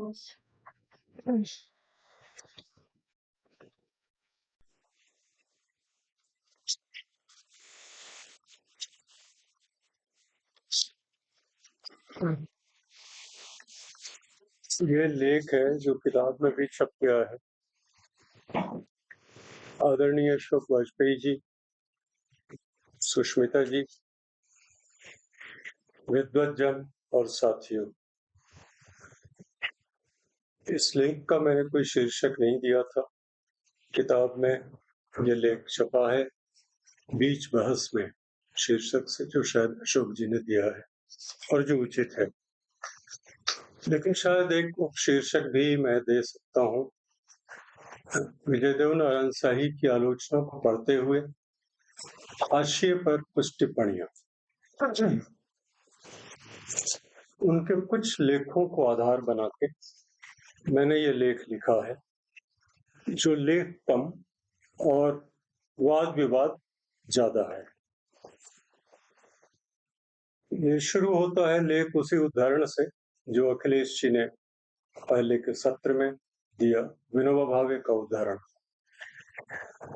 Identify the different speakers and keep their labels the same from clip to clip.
Speaker 1: ये लेख है जो किताब में भी छप गया है। आदरणीय अशोक वाजपेयी जी, सुष्मिता जी, विद्वत और साथियों, इस लेख का मैंने कोई शीर्षक नहीं दिया था। किताब में ये लेख छपा है बीच बहस में शीर्षक से, जो शायद अशोक जी ने दिया है और जो उचित है, लेकिन शायद एक शीर्षक भी मैं दे सकता हूँ। विजयदेव नारायण शाही की आलोचना को पढ़ते हुए हाशिए पर कुछ टिप्पणियां। उनके कुछ लेखों को आधार बना के मैंने ये लेख लिखा है, जो लेख कम और वाद विवाद ज्यादा है। ये शुरू होता है लेख उसी उदाहरण से जो अखिलेश जी ने पहले के सत्र में दिया, विनोबा भावे का उदाहरण।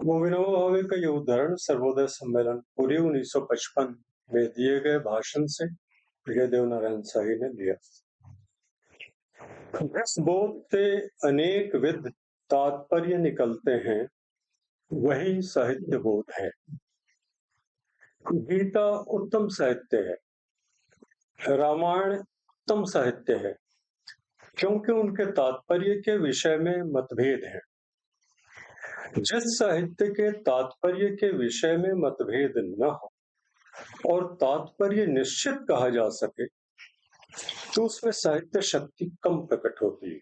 Speaker 1: वो विनोबा भावे का ये उदाहरण सर्वोदय सम्मेलन पूरी 1955 में दिए गए भाषण से विजयदेव नारायण शाही ने लिया। इस बोध से अनेक विध तात्पर्य निकलते हैं, वही साहित्य बोध है। गीता उत्तम साहित्य है, रामायण उत्तम साहित्य है, क्योंकि उनके तात्पर्य के विषय में मतभेद है। जिस साहित्य के तात्पर्य के विषय में मतभेद न हो और तात्पर्य निश्चित कहा जा सके, तो उसमें साहित्य शक्ति कम प्रकट होती है।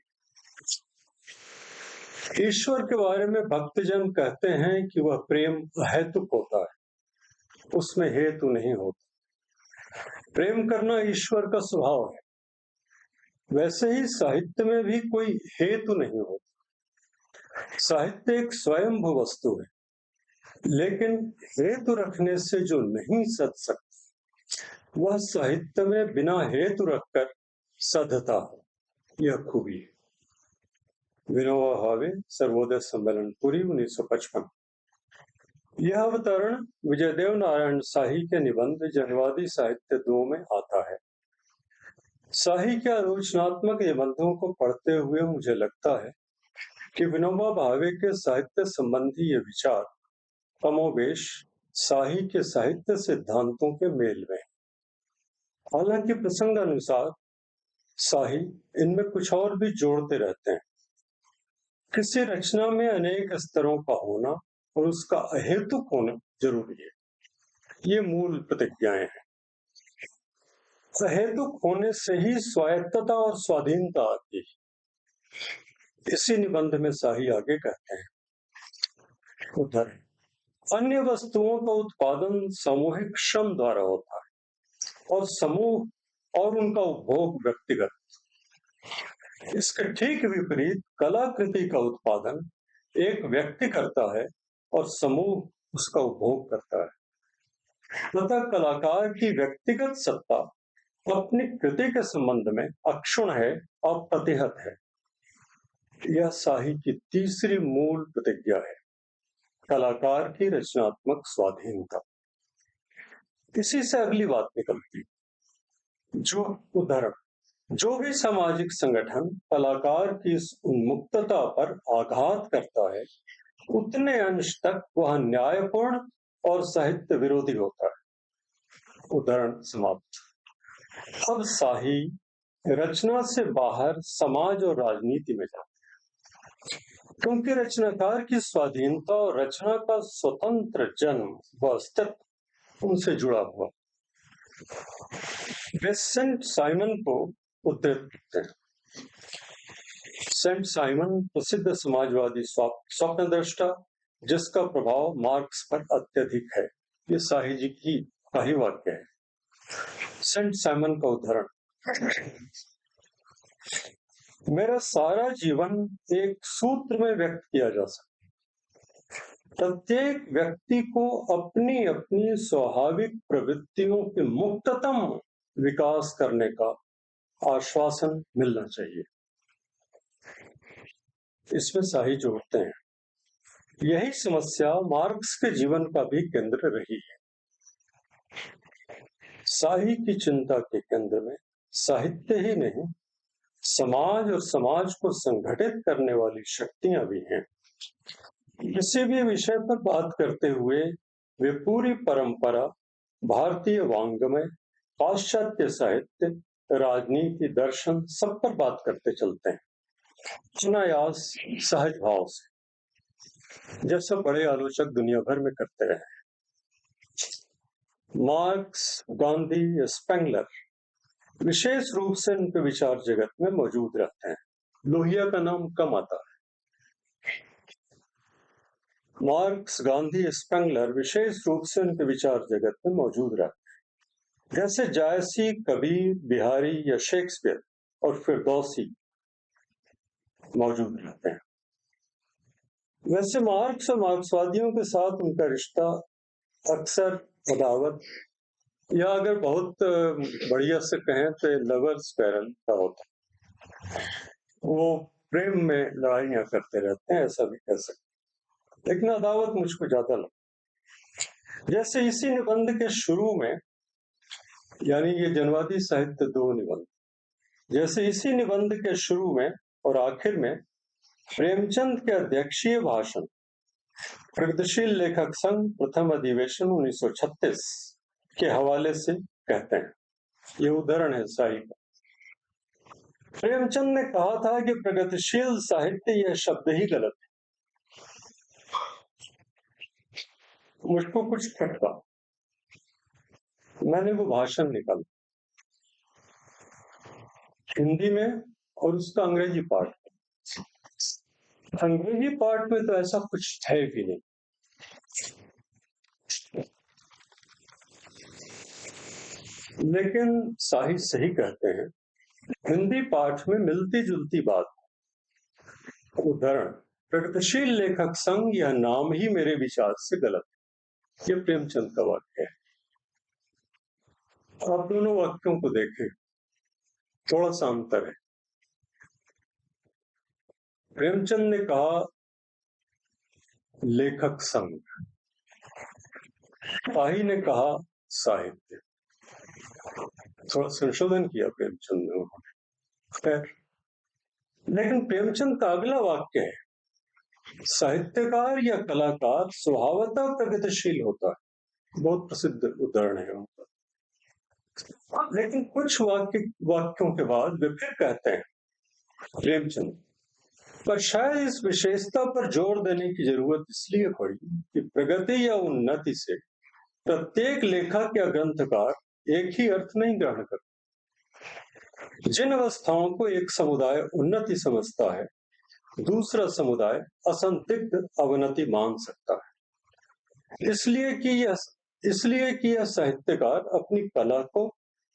Speaker 1: ईश्वर के बारे में भक्तजन कहते हैं कि वह प्रेम अहेतुक होता है, उसमें हेतु नहीं होता। प्रेम करना ईश्वर का स्वभाव है। वैसे ही साहित्य में भी कोई हेतु नहीं होता। साहित्य एक स्वयंभू वस्तु है, लेकिन हेतु रखने से जो नहीं सध सकता, वह साहित्य में बिना हेतु रखकर सधता है। यह खूबी है। विनोबा भावे, सर्वोदय सम्मेलन पुरी 1955। यह अवतरण विजयदेव नारायण शाही के निबंध जनवादी साहित्य 2 में आता है। शाही के आलोचनात्मक निबंधों को पढ़ते हुए मुझे लगता है कि विनोबा भावे के साहित्य संबंधी ये विचार कमोबेश शाही के साहित्य सिद्धांतों के मेल में। हालांकि प्रसंग अनुसार शाही इनमें कुछ और भी जोड़ते रहते हैं। किसी रचना में अनेक स्तरों का होना और उसका अहेतुक होना जरूरी है। ये मूल प्रतिज्ञाएं हैं। अहेतुक होने से ही स्वायत्तता और स्वाधीनता आती है। इसी निबंध में शाही आगे कहते हैं, उधर अन्य वस्तुओं का उत्पादन सामूहिक श्रम द्वारा होता है और समूह और उनका उपभोग व्यक्तिगत। इसके ठीक विपरीत कलाकृति का उत्पादन एक व्यक्ति करता है और समूह उसका उपभोग करता है। तथा कलाकार की व्यक्तिगत सत्ता अपनी कृति के संबंध में अक्षुण है और प्रतिहत है। यह शाही की तीसरी मूल प्रतिज्ञा है, कलाकार की रचनात्मक स्वाधीनता। इसी से अगली बात निकलती, जो उदाहरण, जो भी सामाजिक संगठन कलाकार की इस उन्मुक्तता पर आघात करता है, उतने अंश तक वह न्यायपूर्ण और साहित्य विरोधी होता है। उदाहरण समाप्त। अब शाही रचना से बाहर समाज और राजनीति में जाते हैं, क्योंकि रचनाकार की स्वाधीनता और रचना का स्वतंत्र जन्म व अस्तित्व उनसे जुड़ा हुआ। वे सेंट साइमन को उद्धृत करते हैं। सेंट साइमन प्रसिद्ध समाजवादी स्वप्नदृष्टा, जिसका प्रभाव मार्क्स पर अत्यधिक है। ये शाही जी की का ही वाक्य है। सेंट साइमन का उदाहरण, मेरा सारा जीवन एक सूत्र में व्यक्त किया जा सकता। प्रत्येक व्यक्ति को अपनी अपनी स्वाभाविक प्रवृत्तियों के मुक्ततम विकास करने का आश्वासन मिलना चाहिए। इसमें शाही जोड़ते हैं। यही समस्या मार्क्स के जीवन का भी केंद्र रही है। शाही की चिंता के केंद्र में साहित्य ही नहीं, समाज और समाज को संगठित करने वाली शक्तियां भी हैं। किसी भी विषय पर बात करते हुए वे पूरी परंपरा, भारतीय वांग्मय, पाश्चात्य साहित्य, राजनीति, दर्शन सब पर बात करते चलते हैं, अनायास सहज भाव से, जैसा बड़े आलोचक दुनिया भर में करते रहे। मार्क्स, गांधी, स्पेंगलर विशेष रूप से उनके विचार जगत में मौजूद रहते हैं। लोहिया का नाम कम आता है। मार्क्स, गांधी, स्पेंगलर विशेष रूप से उनके विचार जगत में मौजूद रहते हैं। जैसे जायसी, कबीर, बिहारी या शेक्सपियर और फिरदौसी मौजूद रहते हैं। वैसे मार्क्स और मार्क्सवादियों के साथ उनका रिश्ता अक्सर अदावत या अगर बहुत बढ़िया से कहें तो लवर्स पैरल का होता है। वो प्रेम में लड़ाइयां करते रहते हैं, ऐसा भी कह सकते, लेकिन अदावत मुझको ज्यादा लगता। जैसे इसी निबंध के शुरू में, यानी ये जनवादी साहित्य 2 निबंध, जैसे इसी निबंध के शुरू में और आखिर में प्रेमचंद के अध्यक्षीय भाषण प्रगतिशील लेखक संघ प्रथम अधिवेशन 1936 के हवाले से कहते हैं। ये उदाहरण है शाही का। प्रेमचंद ने कहा था कि प्रगतिशील साहित्य यह शब्द ही गलत है। मुझको कुछ खटका, मैंने वो भाषण निकाला हिंदी में और उसका अंग्रेजी पार्ट। अंग्रेजी पार्ट में तो ऐसा कुछ है भी नहीं, लेकिन शाही सही कहते हैं। हिंदी पाठ में मिलती जुलती बात। उदाहरण, प्रगतिशील लेखक संघ, यह नाम ही मेरे विचार से गलत है। ये प्रेमचंद का वाक्य है। आप दोनों वाक्यों को देखें, थोड़ा सा अंतर है। प्रेमचंद ने कहा लेखक संघ, शाही ने कहा साहित्य। थोड़ा संशोधन किया प्रेमचंद ने। खैर, लेकिन प्रेमचंद का अगला वाक्य है, साहित्यकार या कलाकार स्वभावतः प्रगतिशील होता है। बहुत प्रसिद्ध उदाहरण है उनका। लेकिन कुछ वाक्यों के बाद वे फिर कहते हैं प्रेमचंद, पर शायद इस विशेषता पर जोर देने की जरूरत इसलिए पड़ी कि प्रगति या उन्नति से प्रत्येक लेखक या ग्रंथकार एक ही अर्थ नहीं ग्रहण करता। जिन अवस्थाओं को एक समुदाय उन्नति समझता है, दूसरा समुदाय असंदिग्ध अवनति मान सकता है। इसलिए कि यह साहित्यकार अपनी कला को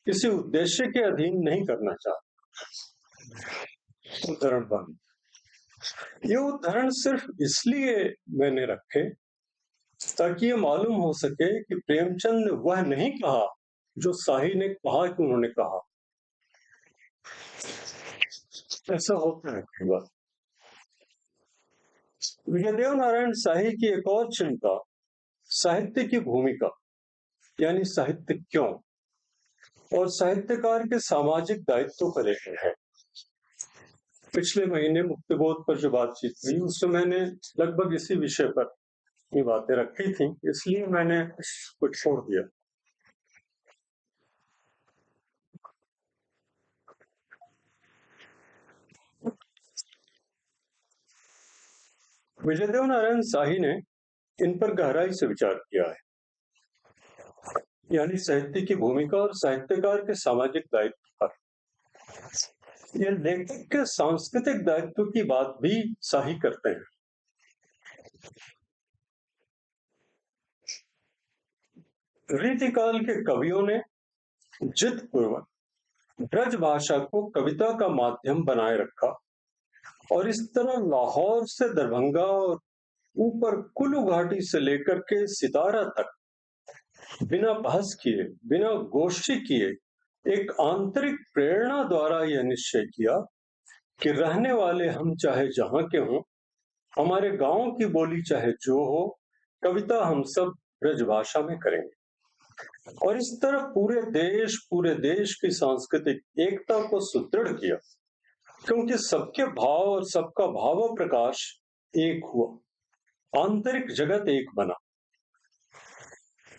Speaker 1: किसी उद्देश्य के अधीन नहीं करना चाहता। उदाहरण बंद। ये उदाहरण सिर्फ इसलिए मैंने रखे ताकि ये मालूम हो सके कि प्रेमचंद ने वह नहीं कहा जो शाही ने कहा कि उन्होंने कहा। ऐसा होता है कई बार। विजयदेव नारायण शाही की एक और चिंता साहित्य की भूमिका, यानी साहित्य क्यों, और साहित्यकार के सामाजिक दायित्व को लेकर है। पिछले महीने मुक्तिबोध पर जो बातचीत हुई उसमें मैंने लगभग इसी विषय पर ये बातें रखी थी, इसलिए मैंने कुछ छोड़ दिया। विजयदेव नारायण शाही ने इन पर गहराई से विचार किया है, यानी साहित्य की भूमिका और साहित्यकार के सामाजिक दायित्व पर। यह लेखक के सांस्कृतिक दायित्व की बात भी शाही करते हैं। रीतिकाल के कवियों ने जिदपूर्वक ब्रज भाषा को कविता का माध्यम बनाए रखा और इस तरह लाहौर से दरभंगा और ऊपर कुल्लू घाटी से लेकर के सितारा तक बिना बहस किए, बिना गोष्ठी किए, एक आंतरिक प्रेरणा द्वारा यह निश्चय किया कि रहने वाले हम चाहे जहां के हों, हमारे गांव की बोली चाहे जो हो, कविता हम सब ब्रजभाषा में करेंगे। और इस तरह पूरे देश की सांस्कृतिक एकता को सुदृढ़ किया, क्योंकि सबके भाव और सबका भाव प्रकाश एक हुआ, आंतरिक जगत एक बना।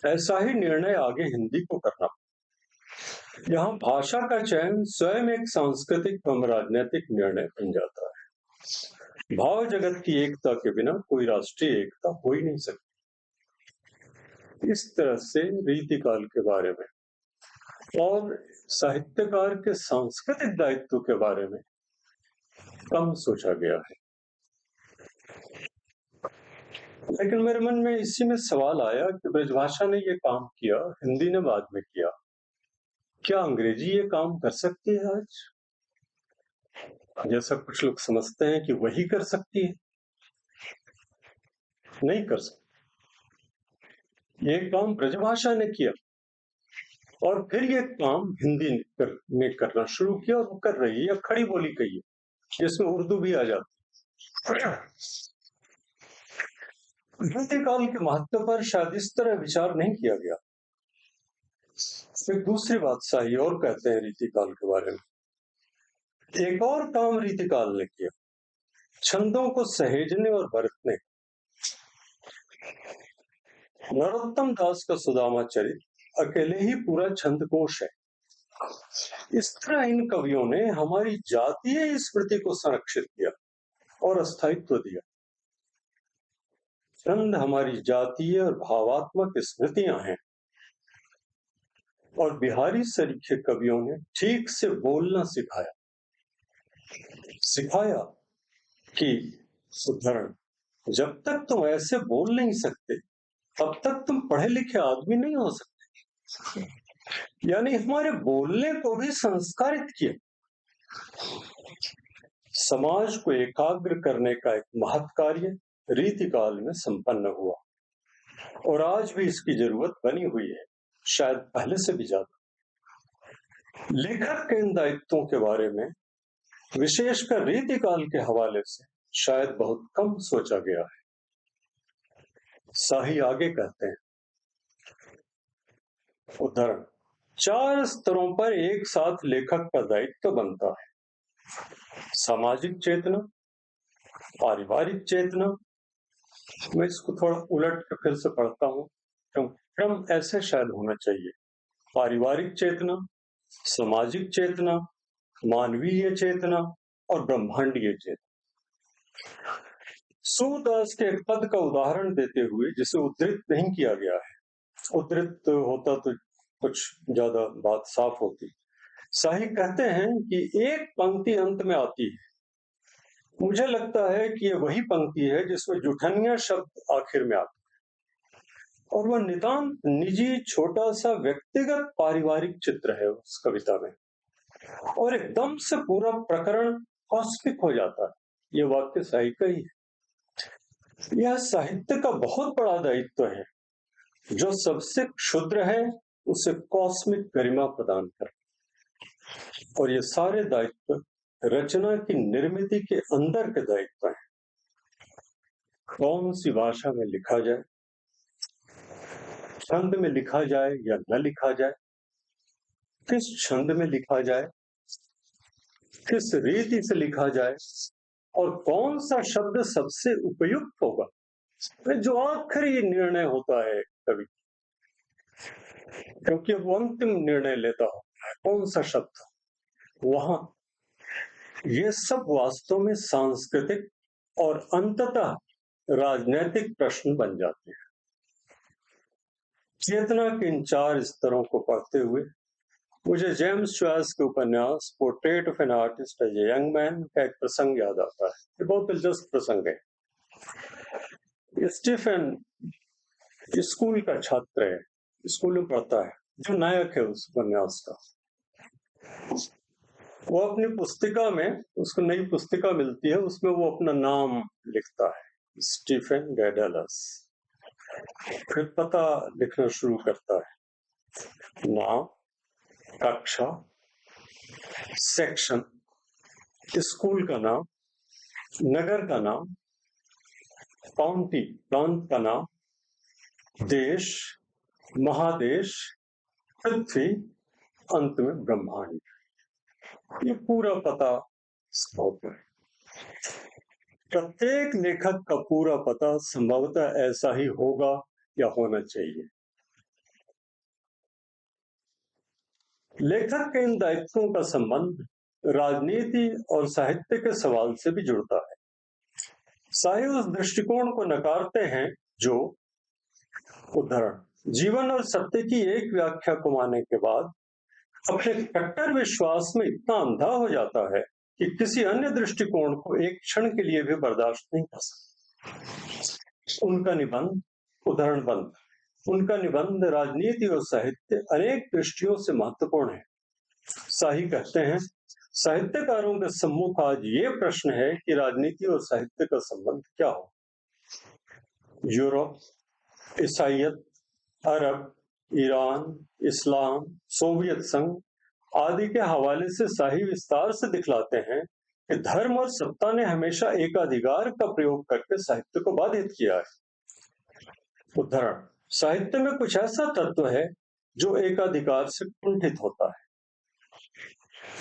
Speaker 1: ऐसा ही निर्णय आगे हिंदी को करना। यहाँ भाषा का चयन स्वयं एक सांस्कृतिक एवं राजनीतिक निर्णय बन जाता है। भाव जगत की एकता के बिना कोई राष्ट्रीय एकता हो ही नहीं सकती। इस तरह से रीतिकाल के बारे में और साहित्यकार के सांस्कृतिक दायित्व के बारे में कम सोचा गया है। लेकिन मेरे मन में इसी में सवाल आया कि ब्रजभाषा ने ये काम किया, हिंदी ने बाद में किया, क्या अंग्रेजी ये काम कर सकती है आज? जैसा कुछ लोग समझते हैं कि वही कर सकती है, नहीं कर सकती। ये काम ब्रजभाषा ने किया और फिर ये काम हिंदी ने करना शुरू किया, और वो कर रही है, या खड़ी बोली कहिए, जिसमें उर्दू भी आ जाती है। रीतिकाल के महत्व पर शायद इस तरह विचार नहीं किया गया। फिर दूसरी बात शाही और कहते हैं रीतिकाल के बारे में। एक और काम रीतिकाल ने किया, छंदों को सहेजने और बरतने। नरोत्तम दास का सुदामा चरित्र अकेले ही पूरा छंदकोश है। इस तरह इन कवियों ने हमारी जातीय स्मृति को संरक्षित किया और स्थायित्व दिया। छंद हमारी जातीय और भावात्मक स्मृतियां हैं, और बिहारी सरीखे कवियों ने ठीक से बोलना सिखाया कि सुधरण, जब तक तुम ऐसे बोल नहीं सकते तब तक तुम पढ़े लिखे आदमी नहीं हो सकते। यानी हमारे बोलने को भी संस्कारित किया। समाज को एकाग्र करने का एक महत् कार्य रीतिकाल में संपन्न हुआ, और आज भी इसकी जरूरत बनी हुई है, शायद पहले से भी ज्यादा। लेखक के इन दायित्वों के बारे में विशेषकर रीतिकाल के हवाले से शायद बहुत कम सोचा गया है। शाही आगे कहते हैं, उदाहरण, 4 स्तरों पर एक साथ लेखक का दायित्व बनता है। सामाजिक चेतना, पारिवारिक चेतना, मैं इसको थोड़ा उलट कर फिर से पढ़ता हूं, क्रम ऐसे शायद होना चाहिए। पारिवारिक चेतना, सामाजिक चेतना, मानवीय चेतना और ब्रह्मांडीय चेतना। सूरदास के एक पद का उदाहरण देते हुए, जिसे उद्धृत नहीं किया गया है, उद्धृत होता तो कुछ ज्यादा बात साफ होती। शाही कहते हैं कि एक पंक्ति अंत में आती है, मुझे लगता है कि ये वही पंक्ति है जिसमें जुठनिया शब्द आखिर में आता है, और वह नितांत निजी छोटा सा व्यक्तिगत पारिवारिक चित्र है उस कविता में, और एकदम से पूरा प्रकरण कॉस्मिक हो जाता है। ये वाक्य शाही का ही है। यह साहित्य का बहुत बड़ा दायित्व है, जो सबसे क्षुद्र है उसे कॉस्मिक गरिमा प्रदान कर, और ये सारे दायित्व रचना की निर्मित के अंदर के दायित्व हैं। कौन सी भाषा में लिखा जाए, छंद में लिखा जाए या न लिखा जाए, किस छंद में लिखा जाए, किस रीति से लिखा जाए, और कौन सा शब्द सबसे उपयुक्त होगा, जो आखिरी निर्णय होता है कवि, क्योंकि वो अंतिम निर्णय लेता होता है कौन सा शब्द वहां। ये सब वास्तव में सांस्कृतिक और अंततः राजनैतिक प्रश्न बन जाते हैं। चेतना के इन 4 स्तरों को पढ़ते हुए मुझे जेम्स जॉयस के उपन्यास Portrait of an Artist as a Young Man का एक प्रसंग याद आता है। ये बहुत दिलचस्प प्रसंग है। स्टीफन स्कूल का छात्र है, स्कूल में पढ़ता है, जो नायक है उस उपन्यास का। वो अपनी पुस्तिका में, उसको नई पुस्तिका मिलती है, उसमें वो अपना नाम लिखता है, स्टीफन डेडालस। फिर पता लिखना शुरू करता है, नाम, कक्षा, सेक्शन, स्कूल का नाम, नगर का नाम, काउंटी प्रांत का नाम, देश, महादेश, पृथ्वी, अंत में ब्रह्मांड। ये पूरा पता संभव है। प्रत्येक लेखक का पूरा पता संभवतः ऐसा ही होगा या होना चाहिए। लेखक के इन दायित्वों का संबंध राजनीति और साहित्य के सवाल से भी जुड़ता है। शाही उस दृष्टिकोण को नकारते हैं जो, उदाहरण, जीवन और सत्य की एक व्याख्या को मानने के बाद अपने कट्टर विश्वास में इतना अंधा हो जाता है कि किसी अन्य दृष्टिकोण को एक क्षण के लिए भी बर्दाश्त नहीं कर सकता। उनका निबंध, उदाहरण बंद, उनका निबंध राजनीति और साहित्य अनेक दृष्टियों से महत्वपूर्ण है। शाही कहते हैं, साहित्यकारों के सम्मुख आज ये प्रश्न है कि राजनीति और साहित्य का संबंध क्या हो। यूरोप, ईसाइयत, अरब, ईरान, इस्लाम, सोवियत संघ आदि के हवाले से शाही विस्तार से दिखलाते हैं कि धर्म और सत्ता ने हमेशा एकाधिकार का प्रयोग करके साहित्य को बाधित किया है। उदाहरण, साहित्य में कुछ ऐसा तत्व है जो एकाधिकार से कुंठित होता है।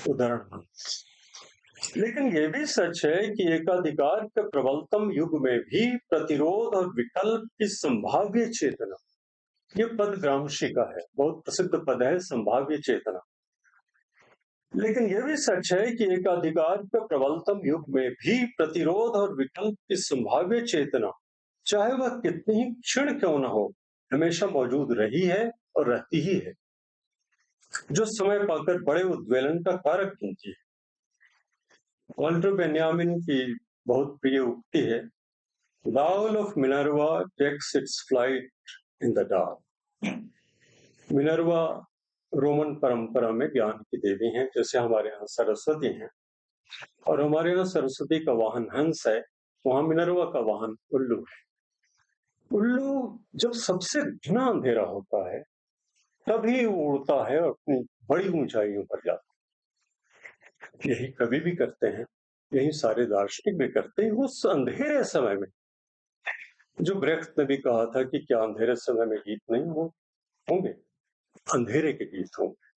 Speaker 1: उदाहरण, लेकिन यह भी सच है कि एकाधिकार के प्रबलतम युग में भी प्रतिरोध और विकल्प की संभाव्य चेतना, ये पद ग्रामशी का है, बहुत प्रसिद्ध पद है, संभाव्य चेतना। लेकिन यह भी सच है कि एकाधिकार के प्रबलतम युग में भी प्रतिरोध और विकल्प की संभाव्य चेतना, चाहे वह कितनी ही क्षीण क्यों न हो, हमेशा मौजूद रही है और रहती ही है, जो समय पाकर बड़े उद्वेलन का कारक बनती है। वॉल्टर बेन्यामिन की बहुत प्रिय उक्ति है, The owl of Minerva takes its flight in the dark. Minerva Roman परंपरा में ज्ञान की देवी हैं, जैसे हमारे यहाँ सरस्वती हैं, और हमारे यहाँ सरस्वती का वाहन हंस है, वहां मिनर्वा का वाहन उल्लू है। उल्लू जब सबसे घना अंधेरा होता है तभी वो उड़ता है और अपनी बड़ी ऊंचाइयों पर जाता है। यही कवि भी करते हैं, यही सारे दार्शनिक भी करते हैं। उस अंधेरे समय में, जो ब्रेख्त ने भी कहा था कि क्या अंधेरे समय में गीत नहीं होंगे, अंधेरे के गीत होंगे।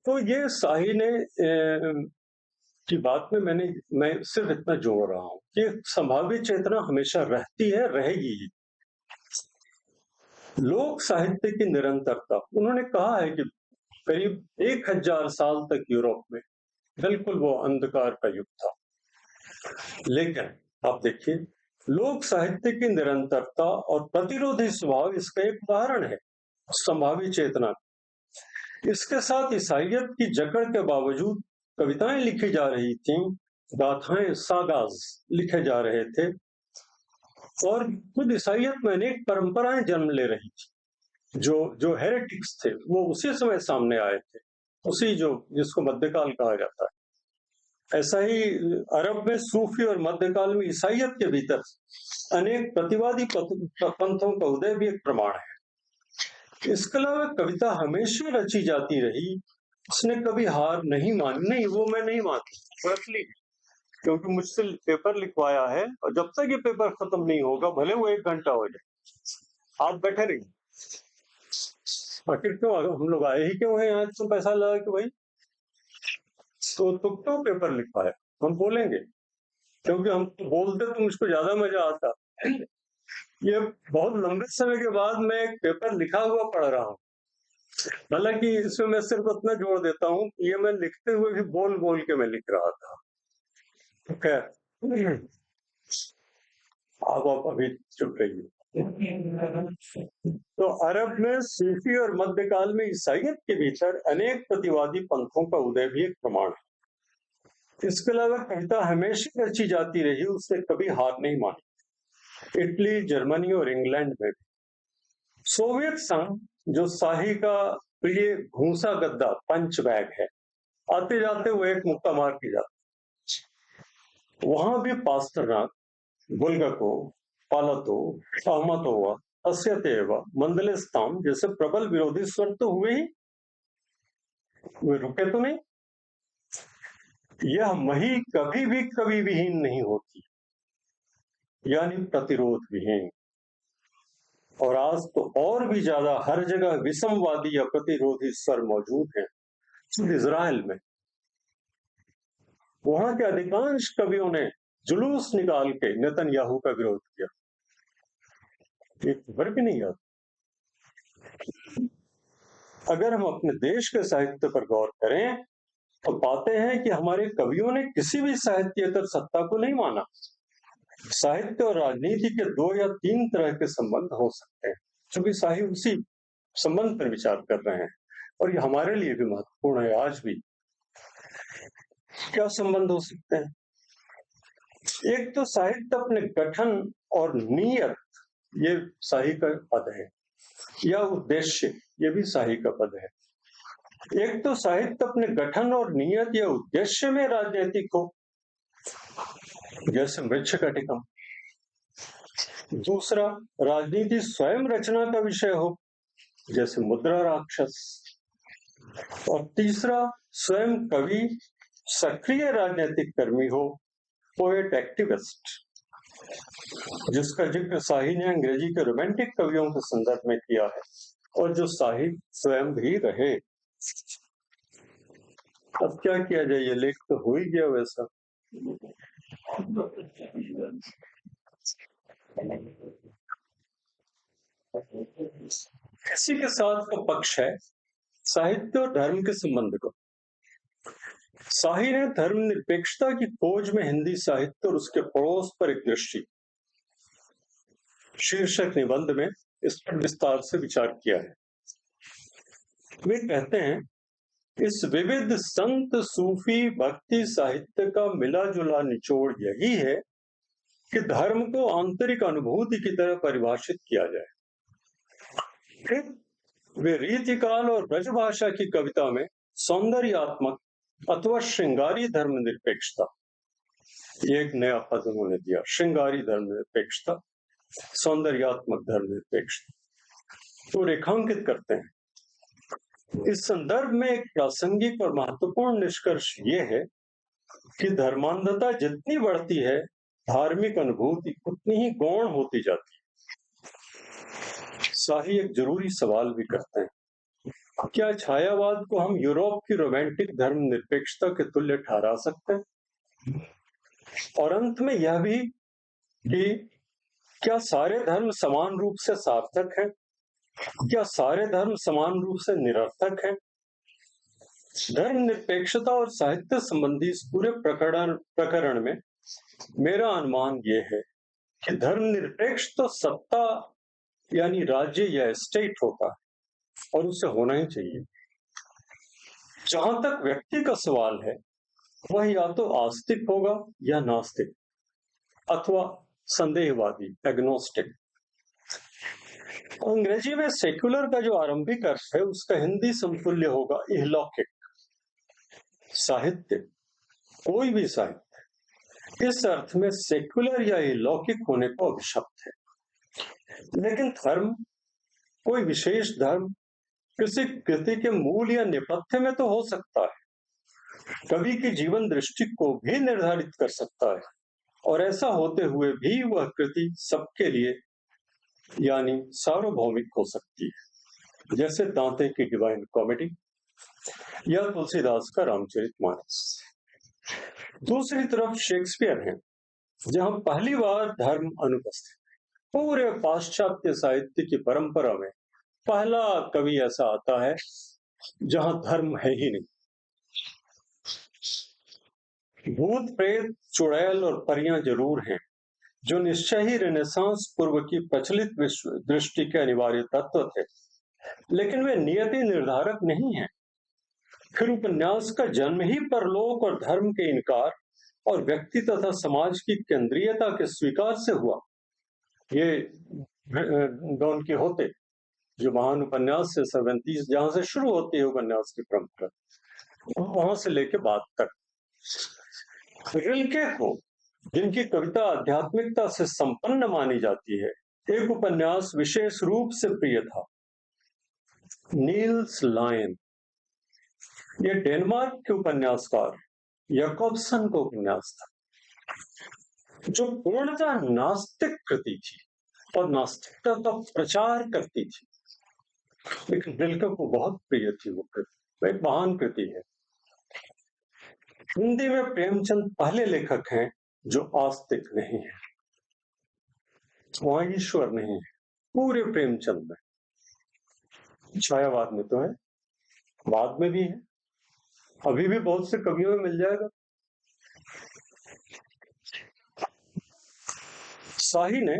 Speaker 1: तो ये शाही ने की बात में मैं सिर्फ इतना जोड़ रहा हूं कि संभावित चेतना हमेशा रहती है, रहेगी ही। लोक साहित्य की निरंतरता, उन्होंने कहा है कि करीब 1000 साल तक यूरोप में बिल्कुल वो अंधकार का युग था। लेकिन आप देखिए, लोक साहित्य की निरंतरता और प्रतिरोधी स्वभाव इसका एक उदाहरण है, संभावित चेतना। इसके साथ ईसाइयत की जकड़ के बावजूद कविताएं लिखी जा रही थीं, गाथाएं, सागाज लिखे जा रहे थे, और खुद ईसाइयत में अनेक परंपराएं जन्म ले रही थी। जो हेरेटिक्स थे वो उसी समय सामने आए थे, उसी जिसको मध्यकाल कहा जाता है। ऐसा ही अरब में सूफी और मध्यकाल में ईसाइयत के भीतर अनेक प्रतिवादी पंथों का उदय भी एक प्रमाण है। इसके अलावा कविता हमेशा रची जाती रही, उसने कभी हार नहीं मानी। नहीं, वो मैं नहीं मानती, क्योंकि मुझसे पेपर लिखवाया है, और जब तक ये पेपर खत्म नहीं होगा, भले वो 1 घंटा हो जाए, आप बैठे रहिए। आखिर क्यों हम लोग आए ही क्यों हैं यहाँ, तो पैसा लगा कि भाई तो क्यों पेपर लिखवाया, हम बोलेंगे, क्योंकि हम बोलते तो मुझको ज्यादा मजा आता। ये बहुत लंबे समय के बाद मैं एक पेपर लिखा हुआ पढ़ रहा हूँ, हालांकि इसमें मैं सिर्फ उतना जोड़ देता हूँ, ये मैं लिखते हुए भी बोल बोल के मैं लिख रहा था। खैर, आप अभी चुप रहिए। तो अरब में सूफी और मध्यकाल में ईसाइयत के भीतर अनेक प्रतिवादी पंथों का उदय भी एक प्रमाण है। इसके अलावा कविता हमेशा रची जाती रही, उसने कभी हार नहीं मानी। इटली, जर्मनी और इंग्लैंड में सोवियत संघ, जो शाही का प्रिय घूसा गद्दा पंच बैग है, आते जाते वो एक मुक्का मार के जाते। वहां भी पास्टरनाक, बुल्गाकोव, पालातो, अहमतोवा, अस्यतेवा, मंदलेस्ताम जैसे प्रबल विरोधी स्वर तो हुए ही, वे रुके तो नहीं। यह मही कभी भी विहीन नहीं होती, यानी प्रतिरोध विहीन। और आज तो और भी ज्यादा हर जगह विषमवादी या प्रतिरोधी स्वर मौजूद हैं। इजराइल में वहां के अधिकांश कवियों ने जुलूस निकाल के नेतन्याहू का विरोध किया, एक खबर भी नहीं आता। अगर हम अपने देश के साहित्य पर गौर करें तो पाते हैं कि हमारे कवियों ने किसी भी साहित्येतर सत्ता को नहीं माना। साहित्य और राजनीति के 2 या 3 तरह के संबंध हो सकते हैं, क्योंकि साहित्य उसी संबंध पर विचार कर रहे हैं और ये हमारे लिए भी महत्वपूर्ण है आज भी। क्या संबंध हो सकते हैं? एक तो साहित्य अपने गठन और नियत, ये शाही का पद है, या उद्देश्य, ये भी शाही का पद है। एक तो साहित्य अपने गठन और नियत या उद्देश्य में राजनीतिक हो, जैसे मृच्छकटिकम। दूसरा, राजनीति स्वयं रचना का विषय हो, जैसे मुद्रा राक्षस। और तीसरा, स्वयं कवि सक्रिय राजनीतिक कर्मी हो, पोएट एक्टिविस्ट, जिसका जिक्र शाही ने अंग्रेजी के रोमांटिक कवियों के संदर्भ में किया है और जो शाही स्वयं भी रहे। अब क्या किया जाए, ये लेख तो हो ही गया वैसा। इसी के साथ का पक्ष है साहित्य और धर्म के संबंध को। शाही ने धर्मनिरपेक्षता की खोज में हिंदी साहित्य और उसके पड़ोस पर एक दृष्टि शीर्षक निबंध में इस पर विस्तार से विचार किया है। वे कहते हैं, इस विविध संत सूफी भक्ति साहित्य का मिला जुला निचोड़ यही है कि धर्म को आंतरिक अनुभूति की तरह परिभाषित किया जाए। फिर वे रीतिकाल और ब्रजभाषा की कविता में सौंदर्यात्मक अथवा श्रृंगारी धर्मनिरपेक्षता, एक नया पद उन्होंने दिया, श्रृंगारी धर्मनिरपेक्षता, सौंदर्यात्मक धर्मनिरपेक्षता, तो रेखांकित करते हैं। इस संदर्भ में एक प्रासंगिक और महत्वपूर्ण निष्कर्ष ये है कि धर्मांधता जितनी बढ़ती है, धार्मिक अनुभूति उतनी ही गौण होती जाती है। शाही एक जरूरी सवाल भी करते हैं, क्या छायावाद को हम यूरोप की रोमांटिक धर्मनिरपेक्षता के तुल्य ठहरा सकते हैं? और अंत में यह भी कि क्या सारे धर्म समान रूप से सार्थक हैं? क्या सारे धर्म समान रूप से निरर्थक हैं? धर्मनिरपेक्षता और साहित्य संबंधी इस पूरे प्रकरण में मेरा अनुमान यह है कि धर्मनिरपेक्ष तो सत्ता यानी राज्य या स्टेट होता है और उसे होना ही चाहिए। जहां तक व्यक्ति का सवाल है, वह या तो आस्तिक होगा या नास्तिक अथवा संदेहवादी, एग्नोस्टिक। अंग्रेजी में सेक्युलर का जो आरंभिक अर्थ है, उसका हिंदी समतुल्य होगा इहलौकिक। साहित्य, कोई भी साहित्य, इस अर्थ में सेक्युलर या इहलौकिक होने को अभिशप्त है। लेकिन धर्म, कोई विशेष धर्म किसी कृति के मूल या नेपथ्य में तो हो सकता है, कवि की जीवन दृष्टि को भी निर्धारित कर सकता है, और ऐसा होते हुए भी वह कृति सबके लिए यानी सार्वभौमिक हो सकती है, जैसे दांते की डिवाइन कॉमेडी या तुलसीदास का रामचरितमानस। दूसरी तरफ शेक्सपियर है, जहां पहली बार धर्म अनुपस्थित है। पूरे पाश्चात्य साहित्य की परंपरा में पहला कवि ऐसा आता है जहां धर्म है ही नहीं। भूत प्रेत, चुड़ैल और परियां जरूर हैं, जो निश्चय ही रेनेसांस पूर्व की प्रचलित विश्व दृष्टि के अनिवार्य तत्व थे, लेकिन वे नियति निर्धारक नहीं हैं। फिर उपन्यास का जन्म ही परलोक और धर्म के इनकार और व्यक्ति तथा समाज की केंद्रीयता के स्वीकार से हुआ। ये डॉन कीहोते, जो महान उपन्यास से 37, जहां से शुरू होती है उपन्यास की परंपरा, वहां से लेके बाद तक। रिल्के को, जिनकी कविता आध्यात्मिकता से संपन्न मानी जाती है, एक उपन्यास विशेष रूप से प्रिय था, नील्स लायन। ये डेनमार्क के उपन्यासकार याकोब्सन का उपन्यास था, जो पूर्णतः नास्तिक कृति थी और नास्तिकता का प्रचार करती थी, लेकिन दिलकर को बहुत प्रिय थी वो कृति। वो एक महान कृति है। हिंदी में प्रेमचंद पहले लेखक हैं जो आस्तिक नहीं है, वहां ईश्वर नहीं है पूरे प्रेमचंद में। छायावाद में तो है, बाद में भी है, अभी भी बहुत से कवियों में मिल जाएगा। शाही ने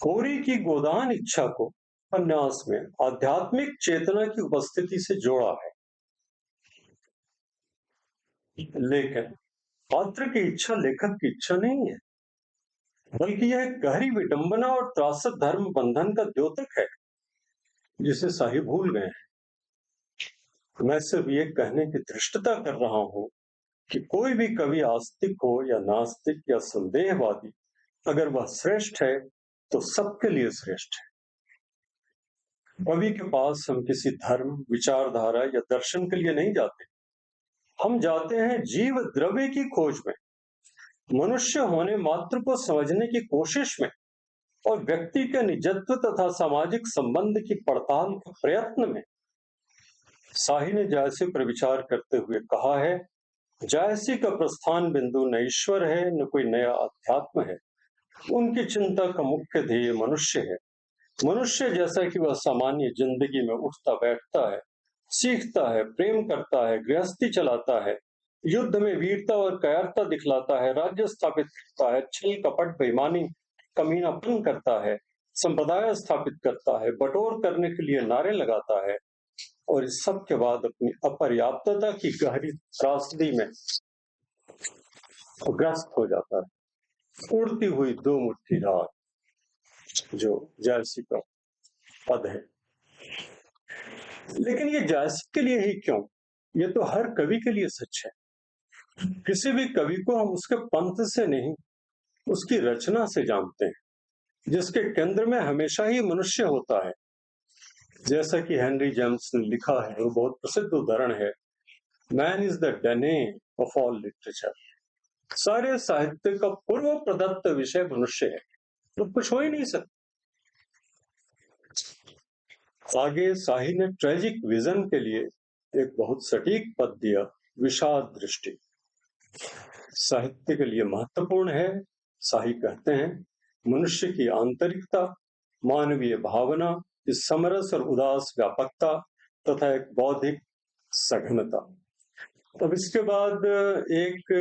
Speaker 1: कोरी की गोदान इच्छा को उपन्यास में आध्यात्मिक चेतना की उपस्थिति से जोड़ा है, लेकिन पात्र की इच्छा लेखक की इच्छा नहीं है, बल्कि यह गहरी विडंबना और त्रासक धर्म बंधन का द्योतक है जिसे शाही भूल गए हैं। मैं सिर्फ ये कहने की धृष्टता कर रहा हूं कि कोई भी कवि आस्तिक हो या नास्तिक या संदेहवादी, अगर वह श्रेष्ठ है तो सबके लिए श्रेष्ठ है। कवि के पास हम किसी धर्म, विचारधारा या दर्शन के लिए नहीं जाते, हम जाते हैं जीव द्रव्य की खोज में, मनुष्य होने मात्र को समझने की कोशिश में और व्यक्ति के निजत्व तथा सामाजिक संबंध की पड़ताल के प्रयत्न में। शाही ने जायसी पर विचार करते हुए कहा है, जायसी का प्रस्थान बिंदु न ईश्वर है न कोई नया अध्यात्म है, उनकी चिंता का मुख्य ध्येय मनुष्य है। मनुष्य जैसा कि वह सामान्य जिंदगी में उठता बैठता है, सीखता है, प्रेम करता है, गृहस्थी चलाता है, युद्ध में वीरता और कायरता दिखलाता है, राज्य स्थापित करता है, छल कपट बेईमानी कमीनापन करता है, संप्रदाय स्थापित करता है, बटोर करने के लिए नारे लगाता है, और इस सब के बाद अपनी अपर्याप्तता की गहरी त्रासदी में ग्रस्त हो जाता है। उड़ती हुई दो मुट्ठी रात, जो जायसी का पद है। लेकिन ये जायसी के लिए ही क्यों, ये तो हर कवि के लिए सच है। किसी भी कवि को हम उसके पंथ से नहीं, उसकी रचना से जानते हैं, जिसके केंद्र में हमेशा ही मनुष्य होता है। जैसा कि हेनरी जेम्स ने लिखा है, वो बहुत प्रसिद्ध उदाहरण है, man is the डने of all literature. सारे साहित्य का पूर्व प्रदत्त विषय मनुष्य है, तो कुछ हो ही नहीं सकता। आगे शाही ने ट्रेजिक विजन के लिए एक बहुत सटीक पद दिया, विषाद दृष्टि साहित्य के लिए महत्वपूर्ण है। शाही कहते हैं, मनुष्य की आंतरिकता, मानवीय भावना, इस समरस और उदास व्यापकता तथा एक बौद्धिक सघनता। अब इसके बाद एक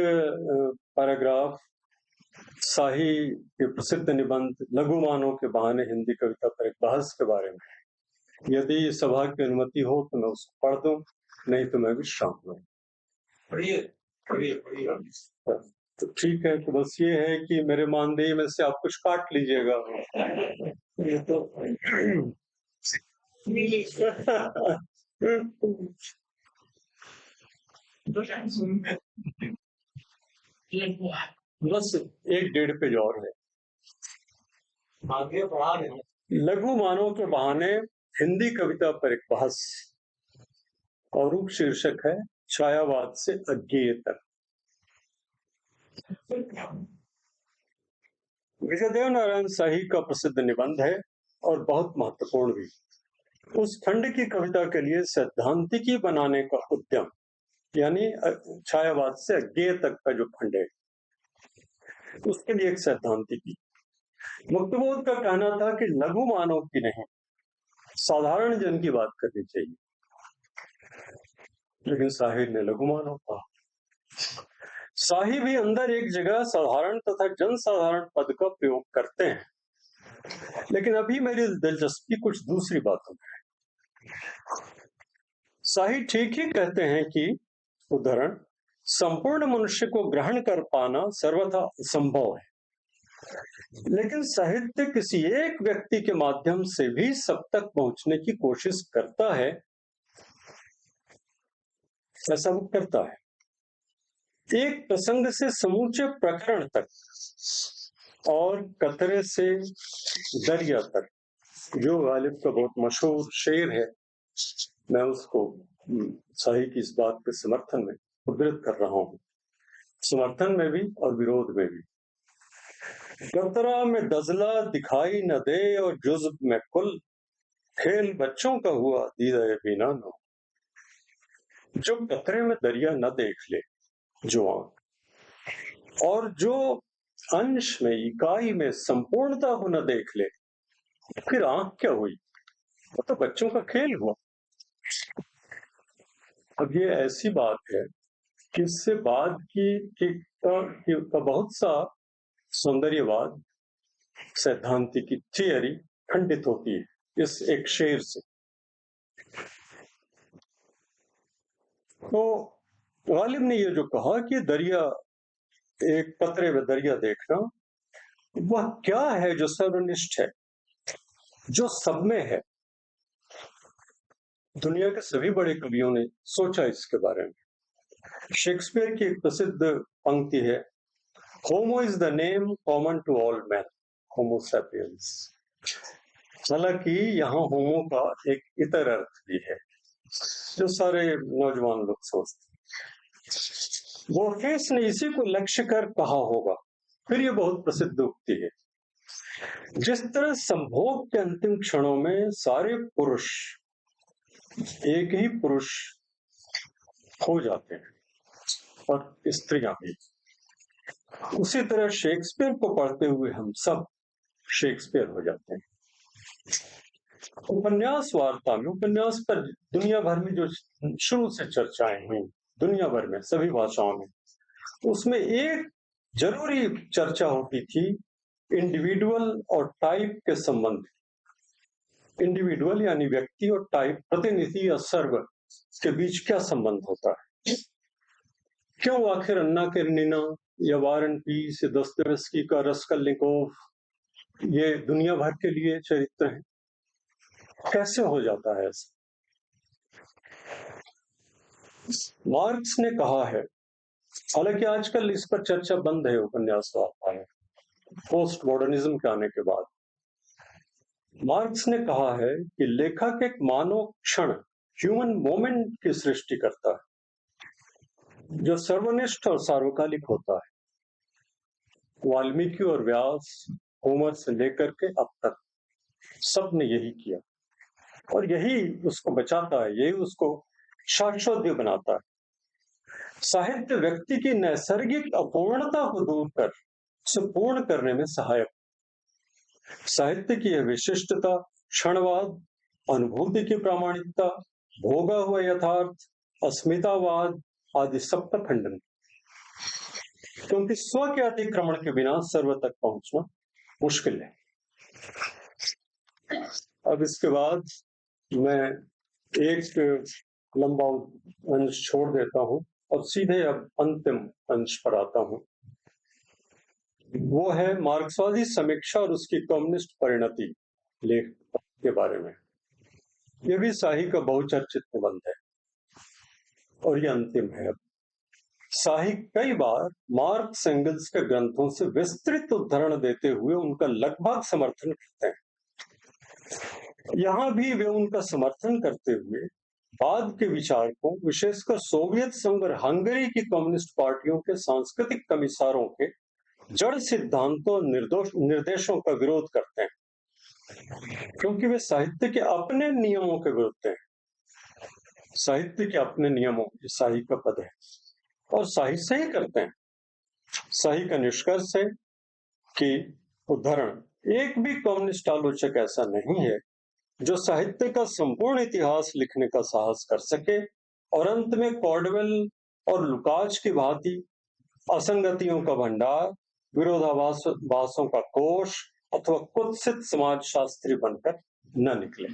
Speaker 1: पैराग्राफ शाही के प्रसिद्ध निबंध लघुमानों के बहाने हिंदी कविता पर एक बहस के बारे में। यदि सभा की अनुमति हो तो मैं उसको पढ़ दूं, नहीं तो मैं विश्राम लूं। पढ़िए पढ़िए पढ़िए। तो ठीक है, तो बस ये है कि मेरे मानदेय में से आप कुछ काट लीजिएगा। ये तो बस 1-1.5 पेज और है, आगे बढ़ा दें। लघु मानव के बहाने हिंदी कविता पर एक बहस, और उप शीर्षक है छायावाद से अज्ञेय तक। विजयदेव नारायण शाही का प्रसिद्ध निबंध है और बहुत महत्वपूर्ण भी। उस खंड की कविता के लिए सैद्धांतिकी बनाने का उद्यम, यानी छायावाद से अज्ञेय तक का जो खंड है, उसके लिए एक सैद्धांतिकी। मुक्तबोध का कहना था कि लघु मानव की नहीं, साधारण जन की बात करनी चाहिए, लेकिन शाही ने लघु मानव कहा। शाही भी अंदर एक जगह साधारण तथा जनसाधारण पद का प्रयोग करते हैं, लेकिन अभी मेरी दिलचस्पी कुछ दूसरी बातों में है। शाही ठीक ही कहते हैं कि उदाहरण, संपूर्ण मनुष्य को ग्रहण कर पाना सर्वथा असंभव है, लेकिन साहित्य किसी एक व्यक्ति के माध्यम से भी सब तक पहुंचने की कोशिश करता है। ऐसा वो करता है, एक प्रसंग से समूचे प्रकरण तक और कतरे से दरिया तक, जो गालिब का बहुत मशहूर शेर है, मैं उसको शाही की इस बात के समर्थन में उद्धृत कर रहा हूं। समर्थन में भी और विरोध में भी। कतरा में दजला दिखाई न दे और जुज्ब में कुल, खेल बच्चों का हुआ दीदाए बीना नो। जो कतरे में दरिया न देख ले जो आंख, और जो अंश में इकाई में संपूर्णता को न देख ले, फिर आंख क्या हुई? वो तो बच्चों का खेल हुआ। अब ये ऐसी बात है कि इससे बाद का बहुत सा सौंदर्यवाद सैद्धांतिक की थियरी खंडित होती है इस एक शेर से। तो गालिब ने ये जो कहा कि दरिया, एक कतरे में दरिया देखना, वह क्या है जो सर्वनिष्ठ है, जो सब में है। दुनिया के सभी बड़े कवियों ने सोचा इसके बारे में। शेक्सपियर की एक प्रसिद्ध पंक्ति है, homo is the name common to all man, homo sapiens. हालांकि यहाँ होमो का एक इतर अर्थ भी है जो सारे नौजवान लोग सोचते हैं। बोर्हेस ने इसी को लक्ष्य कर कहा होगा। फिर ये बहुत प्रसिद्ध उक्ति है, जिस तरह संभोग के अंतिम क्षणों में सारे पुरुष एक ही पुरुष हो जाते हैं और स्त्रियां भी, उसी तरह शेक्सपियर को पढ़ते हुए हम सब शेक्सपियर हो जाते हैं। उपन्यास वार्ता में, उपन्यास पर दुनिया भर में जो शुरू से चर्चाएं हुई दुनिया भर में सभी भाषाओं में, उसमें एक जरूरी चर्चा होती थी इंडिविजुअल और टाइप के संबंध। इंडिविजुअल यानी व्यक्ति और टाइप, प्रतिनिधि या सर्व के बीच क्या संबंध होता है। क्यों आखिर अन्ना कारेनिना या वार एंड पीस या दोस्तोयेव्स्की का रस्कलनिकोव ये दुनिया भर के लिए चरित्र है? कैसे हो जाता है ऐसा? मार्क्स ने कहा है, हालांकि आजकल इस पर चर्चा बंद है उपन्यास वार्ता में, पोस्ट मॉडर्निज्म के आने के बाद। मार्क्स ने कहा है कि लेखक एक मानव क्षण, ह्यूमन मोमेंट की सृष्टि करता है जो सर्वनिष्ठ और सार्वकालिक होता है। वाल्मीकि और व्यास, होमर से लेकर के अब तक सबने यही किया और यही उसको बचाता है, यही उसको शाश्वत बनाता है। साहित्य व्यक्ति की नैसर्गिक अपूर्णता को दूर कर उसे पूर्ण करने में सहायक। साहित्य की यह विशिष्टता, क्षणवाद, अनुभूति की प्रामाणिकता, भोगा हुआ यथार्थ, अस्मितावाद आदि सब का खंडन, क्योंकि स्व के अतिक्रमण के बिना सर्व तक पहुंचना मुश्किल है। अब इसके बाद मैं एक लंबा अंश छोड़ देता हूं और सीधे अब अंतिम अंश पर आता हूं। वो है मार्क्सवादी समीक्षा और उसकी कम्युनिस्ट परिणति लेख के बारे में। यह भी शाही का बहुचर्चित निबंध है और ये अंतिम है। शाही कई बार मार्क्स एंगल्स के ग्रंथों से विस्तृत उद्धरण देते हुए उनका लगभग समर्थन करते हैं। यहां भी वे उनका समर्थन करते हुए बाद के विचारकों, विशेषकर सोवियत संघ और हंगरी की कम्युनिस्ट पार्टियों के सांस्कृतिक कमिसारों के जड़ सिद्धांतों और निर्देशों का विरोध करते हैं, क्योंकि वे साहित्य के अपने नियमों के विरुद्ध हैं। साहित्य के अपने नियमों, शाही का पद है और शाही सही करते हैं। शाही का निष्कर्ष है कि उदाहरण, एक भी कम्युनिस्ट आलोचक ऐसा नहीं है जो साहित्य का संपूर्ण इतिहास लिखने का साहस कर सके और अंत में कॉर्डवेल और लुकाच की भांति असंगतियों का भंडार, विरोधाभासों का कोश अथवा कुत्सित समाज शास्त्री बनकर न निकले।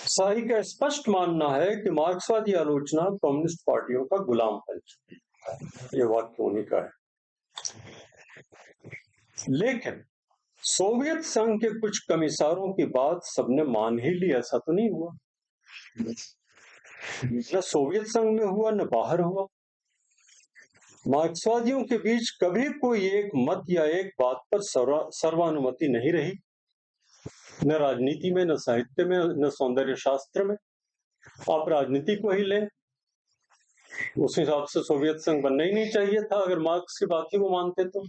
Speaker 1: शाही का स्पष्ट मानना है कि मार्क्सवादी आलोचना कम्युनिस्ट पार्टियों का गुलाम बन चुकी है। यह वाक्य उन्हीं का है। लेकिन सोवियत संघ के कुछ कमिसारों की बात सबने मान ही ली, ऐसा तो नहीं हुआ। न सोवियत संघ में हुआ न बाहर हुआ। मार्क्सवादियों के बीच कभी कोई एक मत या एक बात पर सर्वानुमति नहीं रही, न राजनीति में, न साहित्य में, न सौंदर्य शास्त्र में। आप राजनीति को ही लें, उस हिसाब से सोवियत संघ बनना ही नहीं चाहिए था अगर मार्क्स की बात ही वो मानते तो।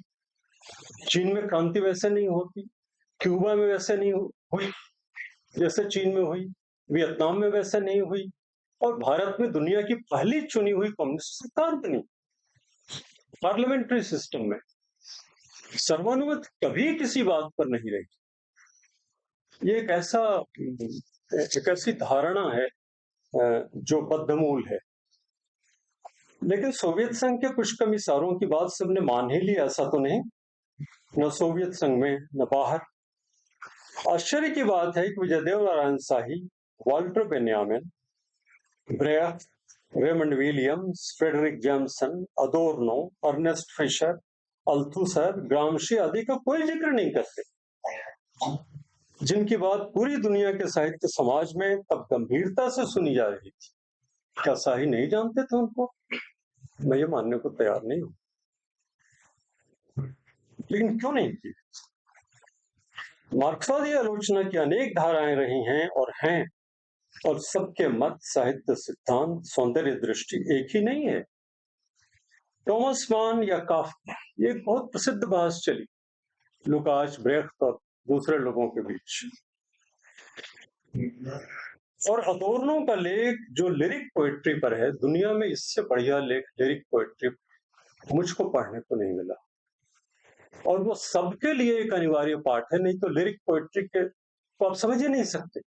Speaker 1: चीन में क्रांति वैसे नहीं होती, क्यूबा में वैसे नहीं हुई जैसे चीन में हुई, वियतनाम में वैसे नहीं हुई, और भारत में दुनिया की पहली चुनी हुई कम्युनिस्ट सरकार बनी पार्लियामेंट्री सिस्टम में। सर्वानुमत कभी किसी बात पर नहीं रही। ये एक ऐसी धारणा है जो बद्धमूल है। लेकिन सोवियत संघ के कुछ कम इशारों की बात सबने मान ही ली ऐसा तो नहीं, न सोवियत संघ में न बाहर। आश्चर्य की बात है कि Vijaydev Narayan Shahi, Walter Benjamin, Breyer, Raymond Williams, Fredric Jameson, Adorno, Ernest Fischer, Althusser, Gramsci आदि का कोई जिक्र नहीं करते, जिनकी बात पूरी दुनिया के साहित्य समाज में तब गंभीरता से सुनी जा रही थी। क्या शाही नहीं जानते थे उनको? मैं ये मानने को तैयार नहीं हूं। लेकिन क्यों नहीं की? मार्क्सवादी आलोचना की अनेक धाराएं रही हैं और हैं, और सबके मत, साहित्य, सिद्धांत, सौंदर्य दृष्टि एक ही नहीं है। थॉमस मान या काफ्का, ये बहुत प्रसिद्ध बहस चली लुकास, ब्रेख्त और दूसरे लोगों के बीच। और अदोर्नो का लेख जो लिरिक पोएट्री पर है, दुनिया में इससे बढ़िया लेख लिरिक पोएट्री मुझको पढ़ने को नहीं मिला, और वो सबके लिए एक अनिवार्य पाठ है, नहीं तो लिरिक पोएट्री के तो आप समझ ही नहीं सकते।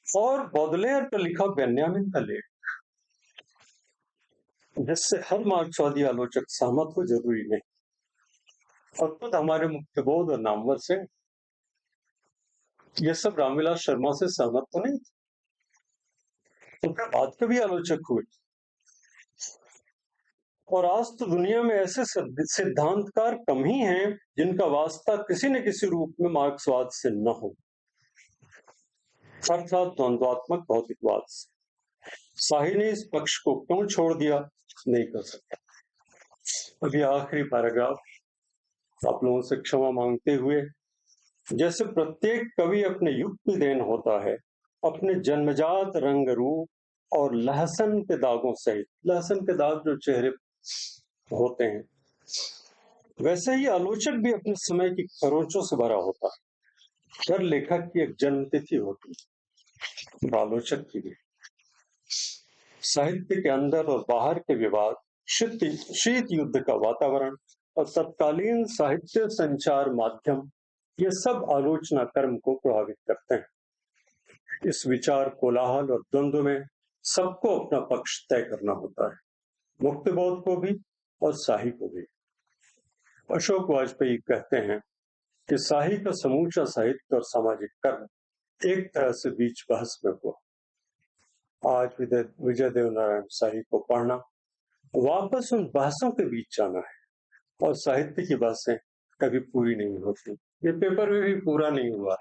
Speaker 1: और बौडलेयर पर लिखा बेन्यामिन का लेख, जिससे हर मार्क्सवादी आलोचक सहमत हो जरूरी नहीं, और खुद हमारे मुक्तिबोध और नामवर से ये सब रामविलास शर्मा से सहमत तो नहीं, तो क्या बाद के भी आलोचक हुए। और आज तो दुनिया में ऐसे सिद्धांतकार कम ही हैं जिनका वास्ता किसी न किसी रूप में मार्क्सवाद से न हो, अर्थात द्वंद्वात्मक भौतिकवाद से। शाही ने इस पक्ष को क्यों छोड़ दिया, नहीं कर सकता। अभी आखिरी पैराग्राफ आप लोगों से क्षमा मांगते हुए, जैसे प्रत्येक कवि अपने युग की देन होता है, अपने जन्मजात रंग रूप और लहसन के दागों सहित, लहसन के दाग जो चेहरे होते हैं, वैसे ही आलोचक भी अपने समय की खरोचों से भरा होता है। हर लेखक की एक जन्म तिथि होती है, आलोचक की भी। साहित्य के अंदर और बाहर के विवाद, शीत युद्ध का वातावरण और तत्कालीन साहित्य संचार माध्यम, ये सब आलोचना कर्म को प्रभावित करते हैं। इस विचार कोलाहल और द्वंद्व में सबको अपना पक्ष तय करना होता है, मुक्तिबोध को भी और शाही को भी। अशोक वाजपेयी कहते हैं कि शाही का समूचा साहित्य और सामाजिक कर्म एक तरह से बीच बहस में हुआ। आज विजयदेव नारायण शाही को पढ़ना वापस उन बहसों के बीच जाना है, और साहित्य की बहसें कभी पूरी नहीं होती। ये पेपर में भी पूरा नहीं हुआ।